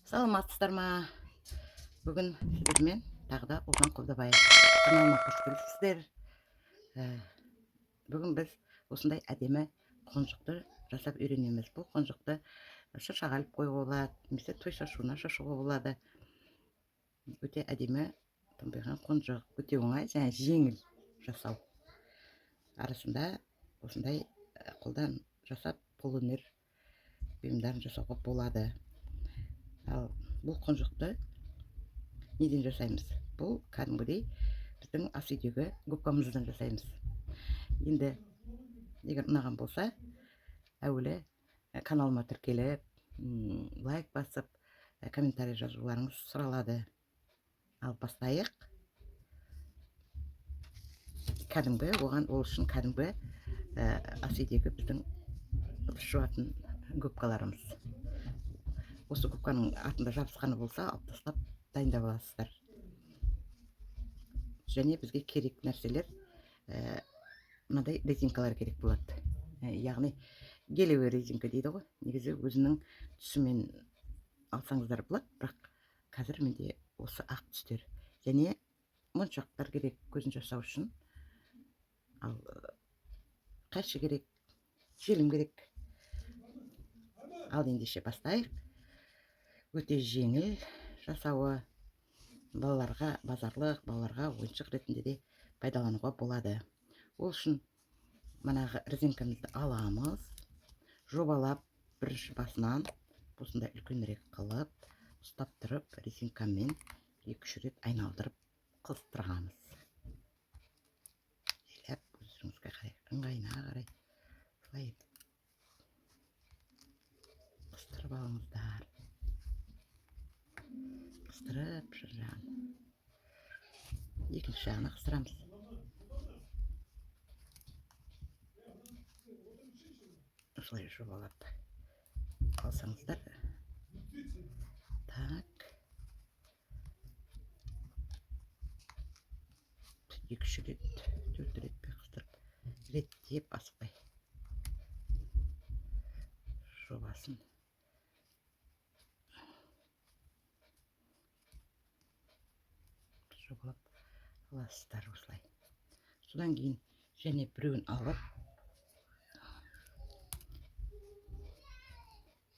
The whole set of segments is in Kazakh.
Саламатсыздар ма? Бүгін сіздермен тағы да Ұлжан Құлдабай каналыма қош келіпсіздер. Бүгін біз осындай әдемі қонжықты жасап үйренеміз. Бұл қонжықты шыршаға іліп қоюға болады, немесе той шашуына шашуға болады. Өте әдемі тымбиған қонжық, өте оңай және жеңіл жасау. Арасында осындай қолдан жасап қолөнер бұйымдарын жасауға болады. Ал бұл қонжықты неден жасаймыз? Бұл кәдімгідей біздің ас үйдегі губкамыздан жасаймыз. Енді егер ұнаған болса, әуелі каналыма тіркеліп, лайк басып, комментарий жазуларыңыз сұралады. Ал бастайық. Кәдімгі, ол үшін кәдімгі ас үйдегі біздің ыдыс жуатын губкаларымыз. Осы губканың артында жабысқаны болса, алып тастап дайындап аласыздар. Және бізге керек нәрселер мынадай резинкалар керек болады. Яғни гелевый резинка дейді ғой. Негізі өзінің түсімен алсаңыздар болады, бірақ қазір менде осы ақ түстер. Және моншақтар керек көзін жасау үшін. Ал қайшы керек, желім керек. Ал ендеше бастайық. Өте жеңіл жасауы, балаларға, базарлық балаларға ойыншық ретінде де пайдалануға болады. Ол үшін манағы резинкамызды аламыз, жобалап бірінші басынан осындай үлкенірек қылып, ұстап тұрып, резинкамен 2-3 рет айналдырып қыстырамыз. Елеп, өзіңізге қарай, ыңғайына қарай солай қыстырып алыңыздар. Қыстырып жағын. Екінші жағына қыстырамыз. Осылай жобалап алсаңыздар. Так. 2-3 рет, 4 ретпен қыстырып, реттеп асықпай жобасын. Жобалап аласыздар осылай. Содан кейін және біреуін алып,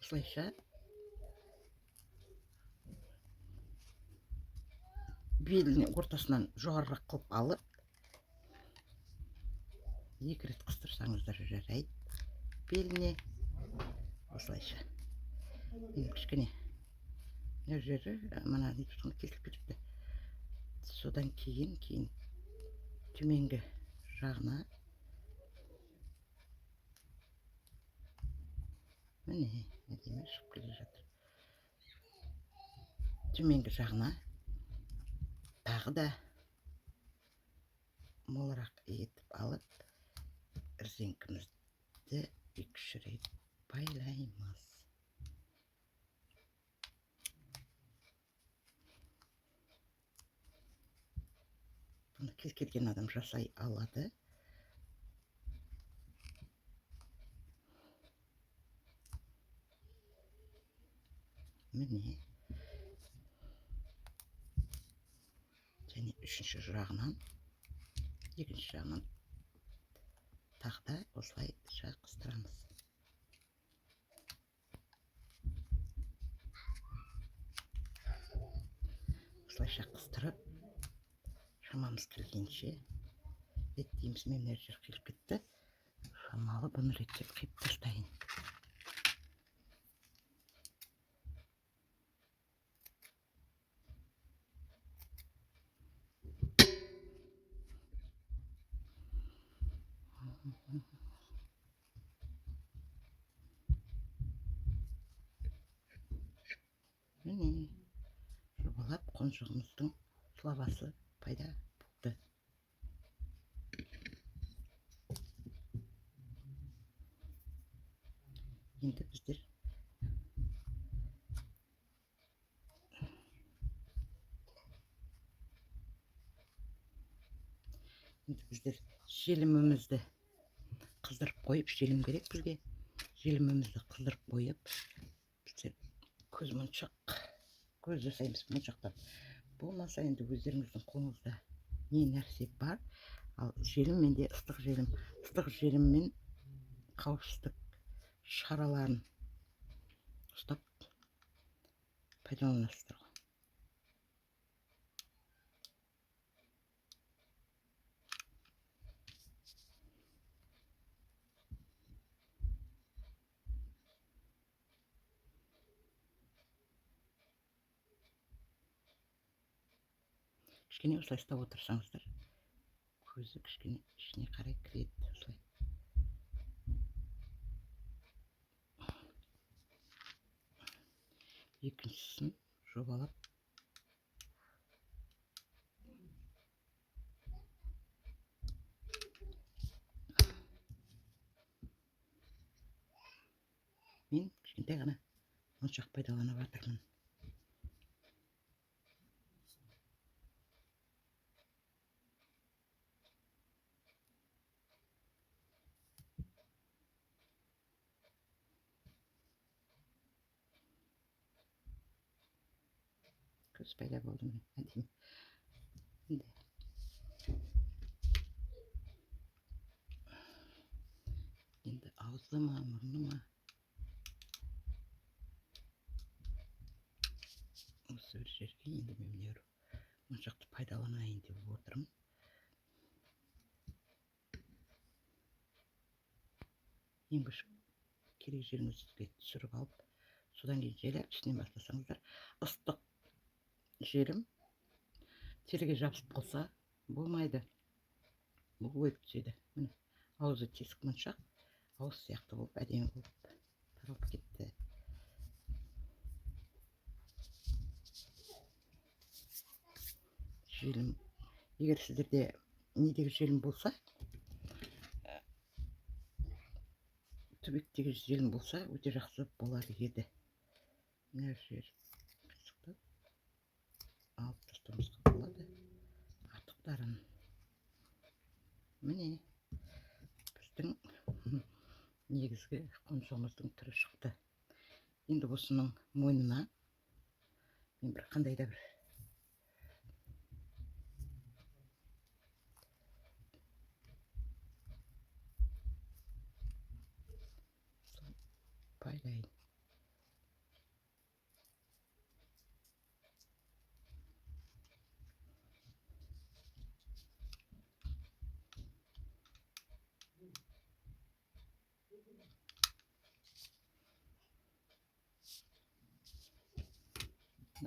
осылайша беліне ортасынан жоғарырақ қылып алып, 2 рет қыстырсаңыздар жарайды. Беліне осылайша. Енді кішкене жері мына кесіліп кетіпті. Содан кейін төменгі жағына міне әдемі шығып келе жатыр. Төменгі жағына тағы да молырақ етіп алып, резинкамызды 2-3 рет байлаймыз. Бұны кез келген адам жасай алады. Міне. Және 3-ші жағынан, 2-ші жағынан тағы да осылай қыстырамыз. Осылайша қыстырып, шамамыз келгенше реттейміз. Мен мына жер қиылып кетті. Шамалы бұны реттеп қиып тастайын. Міне, жобалап қонжығымыздың слабасы пайда болды. Енді біздер желімімізді қыздырып қойып, желім керек бізге. Желімімізді қыздырып қойып, біздер көзмоншақ көз жасаймыз моншақтан. Болмаса енді өздеріңіздің қолыңызда не нәрсе бар. Ал желім менде ыстық желіммен қауіпсіздік шараларын ұстап пайдаланасыздар ғой. Кішкене осылай ұстап отырсаңыздар, көзі кішкене ішіне қарай кіреді осылай. Екіншісін жобалап мен кішкентай ғана моншақ пайдаланып жатырмын. Көз пайда болды міне әдемі. Енді аузы ма, мұрны ма? Осы бір жерге енді мен міне моншақты пайдаланайын деп отырмын. Ең бірінші керек жеріңізге түсіріп алып, содан кейін жайлап ішінен бастасаңыздар, ыстық желім теріге жабысып қалса болмайды. Бұл өліп түседі. Міне аузы тесік моншақ, ауыз сияқты болып әдемі болып таралып кетті. Желім, егер сіздерде недегі желім болса, түбектегі желім болса, өте жақсы болады еді. Мына жер қисықты алып тастауымызға болады. Артықтарын. Міне біздің негізгі қоншығымыздың түрі шықты. Енді осының мойнына мен бір қандай да бір байлайын.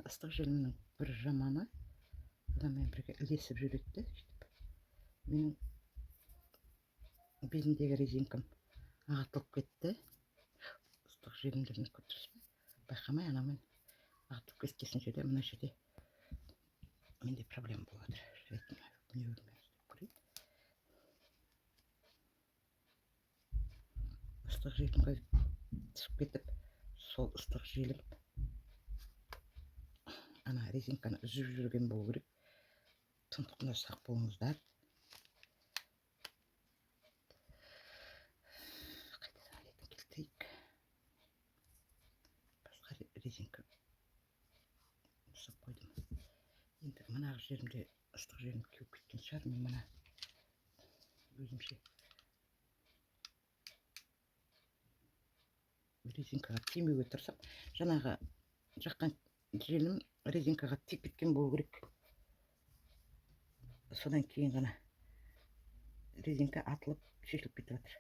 Ыстық желімнің бір жаманы адаммен бірге ілесіп жүреді. Менің белімдегі резинкам ағытылып кетті. Ыстық желімдерін көтерсем, байқамай анамен ағытылып кеткен жерде, мына жерде менде проблема болады. Ыстық желімге түсіп кетіп, сол ыстық желім ана резинканы үзіп жүрген болу керек. Сондықтан сақ болыңыздар. Қайтадан етін келтірейік. Басқа резинка жасап қойдым. Енді мына жерімде ыстық желім кеуіп кеткен шығар. Мен мына өзімше резинкаға тимеуге тырысам. Жаңағы жаққан желім резинкаға тиіп кеткен болу керек. Содан кейін ғана резинка атылып шешіліп кетіп жатыр.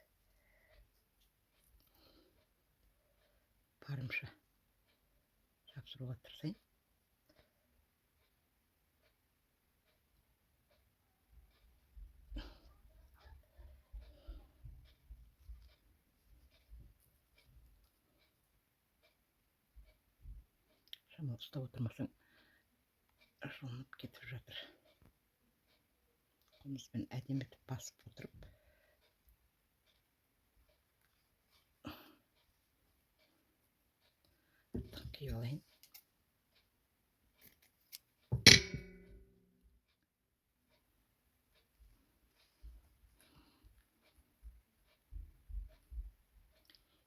Барымша жапсыруға тырысайын. Шамал ұстап отырмасаң жұлынып кетіп жатыр. Қолымызбен әдемі етіп басып отырып қиып алайын.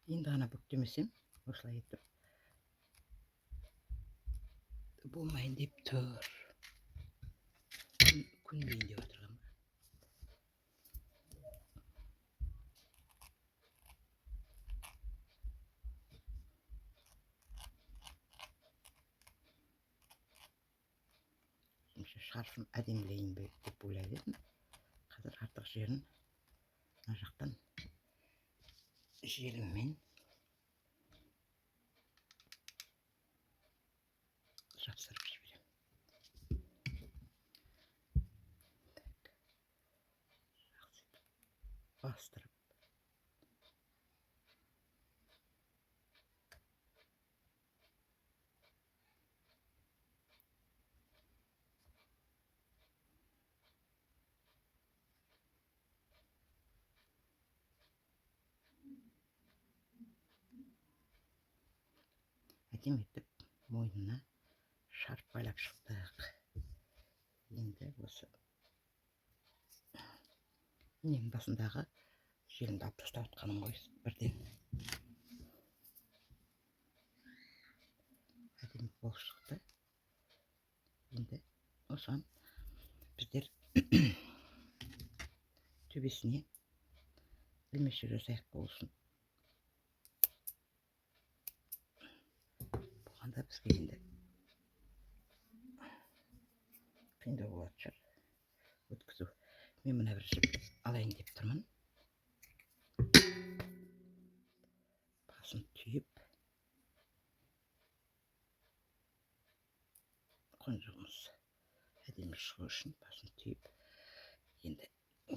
Енді ғана бүктемесем, осылай етіп болмайын деп тұр. Көнбейін деп отырғам. Шарфын әдемілейін деп ойлап едім. Қазір артық жерін мына жақтан желіммен жапсырып жіберем. Бастырып. Әдем етіп мойнына шарп байлап шықтық. Енді осы иненің басындағы желімді алып тастап отқаным ғой бірден. Әдемі болып шықты. Енді осыған біздер төбесіне ілмешек жасайық болсын. Бұғанда бізге енді қиындау болады шығар өткізу. Мен мына бір жіп алайын деп тұрмын. Басын түйіп қонжығымыз әдемі шығу үшін басын түйіп енді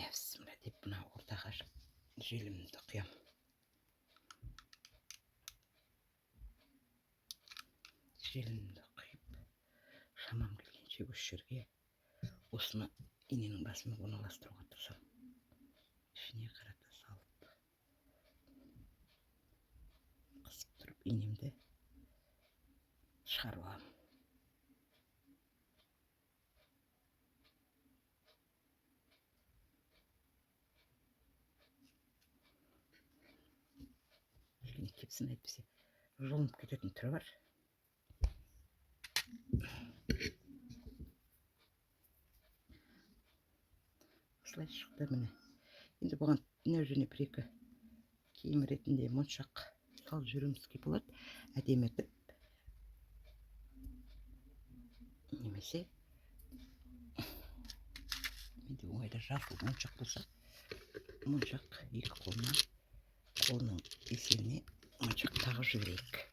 нәпсімді деп мына ортаға желімді құям. Желімді құйып шамам келгенше осы жерге осыны иненің басына орналастыруға тырысам. Ішіне қарата салып қысып тұрып инемді шығарып аламын. Және кепсін әйтпесе жұлынып кететін түрі бар. Осылай шықты міне. Енді бұған мына жеріне бір-екі киім ретінде моншақ салып жіберуімізге болады. Әдемі етіп. Немесе менде оңайда жасыл моншақ болса, моншақ екі қолының есебіне моншақ тағып жіберейік.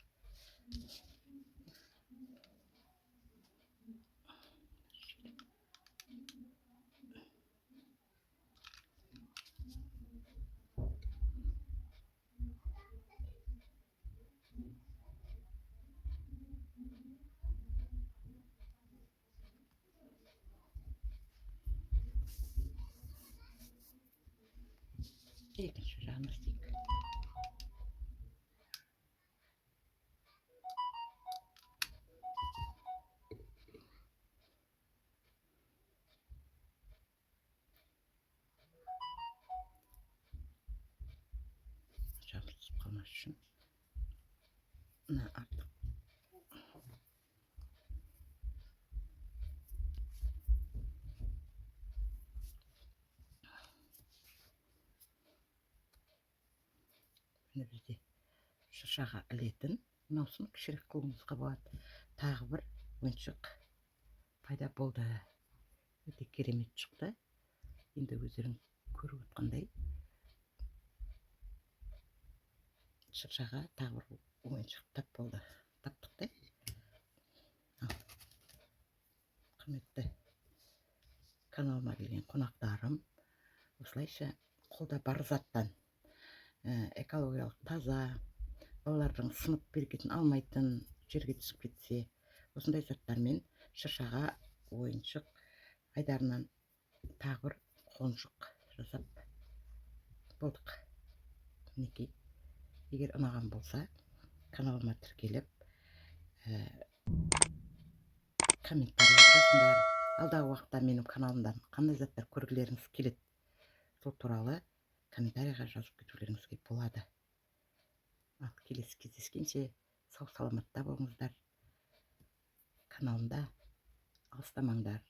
Екінші жағын істейік. Жабысып қалмас үшін мына артық міне бізде шыршаға ілетін мынаусын кішірек қылуымызға болады. Тағы бір ойыншық пайда болды. Өте керемет шықты. Енді өздерің көріп отқандай шыршаға тағы бір ойыншық таптық та. Құрметті каналыма келген қонақтарым, осылайша қолда бар заттан экологиялық таза, балалардың сынып берекетін алмайтын, жерге түсіп кетсе, осындай заттармен шыршаға ойыншық айдарынан тағы бір қонжық жасап болдық. Мінекей, егер ұнаған болса, каналыма тіркеліп, комментарий жазыңдар. Алдағы уақытта менің каналымдан қандай заттар көргілеріңіз келеді, сол туралы комментарийға жазып кетулеріңізге болады. Ал келесі кездескенше сау саламатта болыңыздар. каналында алыстамаңдар.